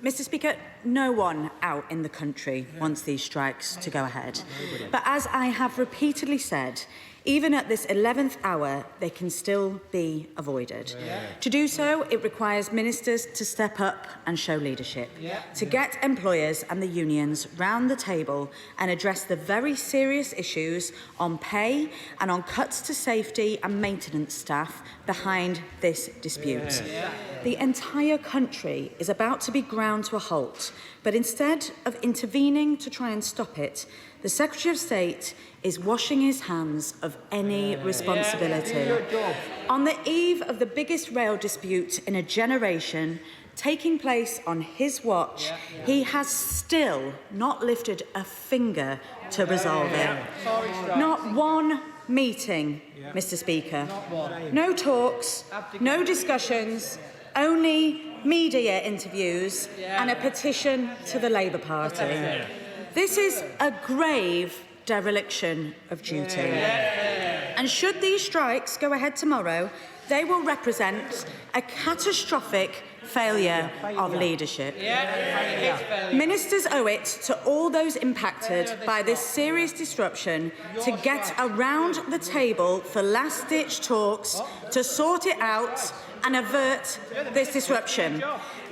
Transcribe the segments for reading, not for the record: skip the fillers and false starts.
Mr. Speaker, no one out in the country wants these strikes to go ahead. But as I have repeatedly said, even at this 11th hour, they can still be avoided. To do so, it requires ministers to step up and show leadership, to get employers and the unions round the table and address the very serious issues on pay and on cuts to safety and maintenance staff behind this dispute. The entire country is about to be ground to a halt, but instead of intervening to try and stop it, the Secretary of State is washing his hands of any responsibility. On the eve of the biggest rail dispute in a generation, taking place on his watch, he has still not lifted a finger to resolve it. Not one meeting, Mr. Speaker. No talks, no discussions, only media interviews and a petition to the Labour Party. This is a grave dereliction of duty. And should these strikes go ahead tomorrow, they will represent a catastrophic failure of leadership. Ministers owe it to all those impacted by this serious disruption to get around the table for last-ditch talks to sort it out and avert this disruption.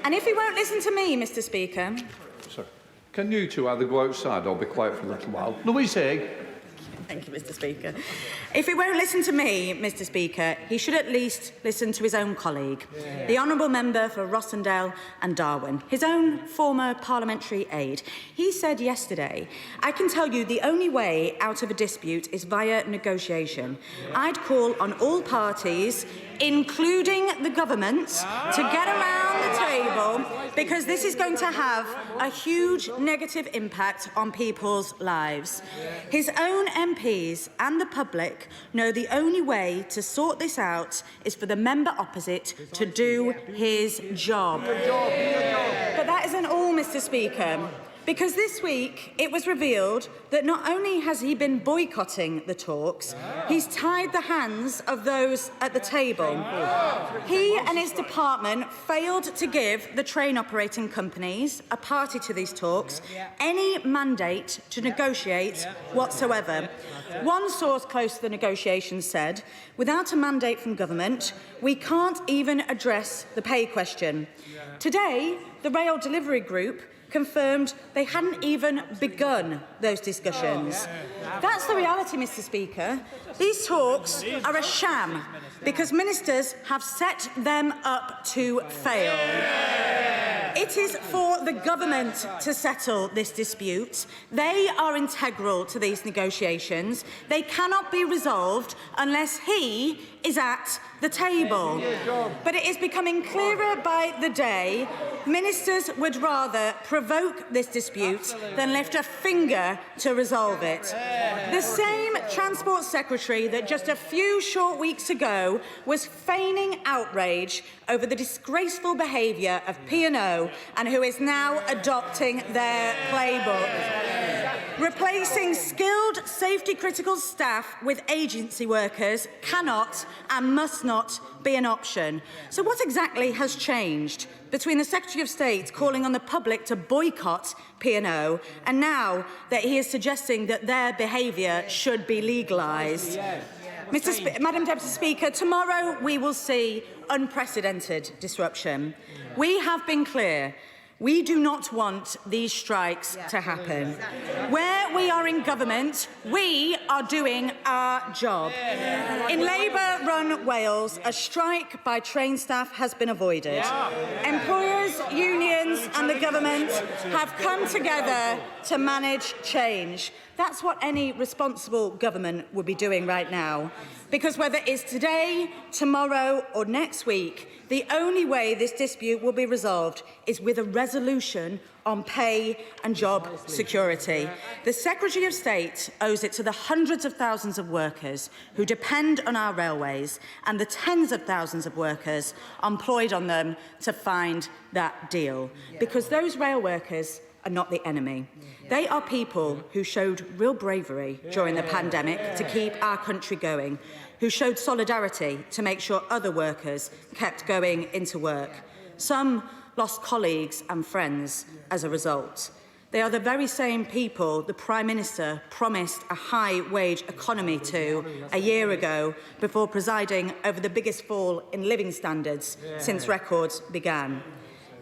And if he won't listen to me, Mr. Speaker... Can you two either go outside or be quiet for a little while? Louise Haigh. Thank you, Mr. Speaker. If he won't listen to me, Mr. Speaker, he should at least listen to his own colleague, the Honourable Member for Rossendale and Darwen, his own former parliamentary aide. He said yesterday, "I can tell you the only way out of a dispute is via negotiation. I'd call on all parties, including the government, to get around the table because this is going to have a huge negative impact on people's lives." His own MPs and the public know the only way to sort this out is for the member opposite to do his job. But that isn't all, Mr. Speaker. Because this week it was revealed that not only has he been boycotting the talks, he's tied the hands of those at the table. He and his department failed to give the train operating companies, a party to these talks, any mandate to negotiate whatsoever. One source close to the negotiations said, "Without a mandate from government, we can't even address the pay question." Today, the Rail Delivery Group confirmed they hadn't even begun those discussions. That's the reality, Mr. Speaker. These talks are a sham because ministers have set them up to fail. It is for the government to settle this dispute. They are integral to these negotiations. They cannot be resolved unless he is at the table. But it is becoming clearer by the day ministers would rather provoke this dispute than lift a finger to resolve it. The same Transport Secretary that just a few short weeks ago was feigning outrage over the disgraceful behaviour of P&O and who is now adopting their playbook. Replacing skilled safety-critical staff with agency workers cannot and must not be an option. So what exactly has changed between the Secretary of State calling on the public to boycott P&O and now that he is suggesting that their behaviour should be legalised? Madam Deputy Speaker, tomorrow we will see unprecedented disruption. We have been clear. We do not want these strikes to happen. Where we are in government, we are doing our job. In Labour-run Wales, a strike by train staff has been avoided. Employers, unions and the government have come together to manage change. That's what any responsible government would be doing right now. Because whether it's today, tomorrow or next week, the only way this dispute will be resolved is with a resolution on pay and job security. The Secretary of State owes it to the hundreds of thousands of workers who depend on our railways and the tens of thousands of workers employed on them to find that deal. Because those rail workers are not the enemy. They are people who showed real bravery during the pandemic to keep our country going, who showed solidarity to make sure other workers kept going into work. Some lost colleagues and friends as a result. They are the very same people the Prime Minister promised a high-wage economy to a year ago before presiding over the biggest fall in living standards since records began.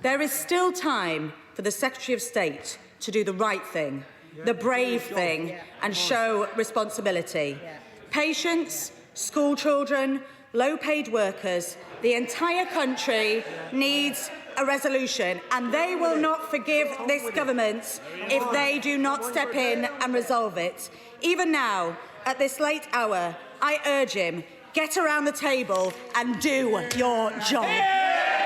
There is still time for the Secretary of State to do the right thing, the brave thing, and show responsibility. Patients, school children, low-paid workers, the entire country needs a resolution, and they will not forgive this government if they do not step in and resolve it. Even now, at this late hour, I urge him, get around the table and do your job.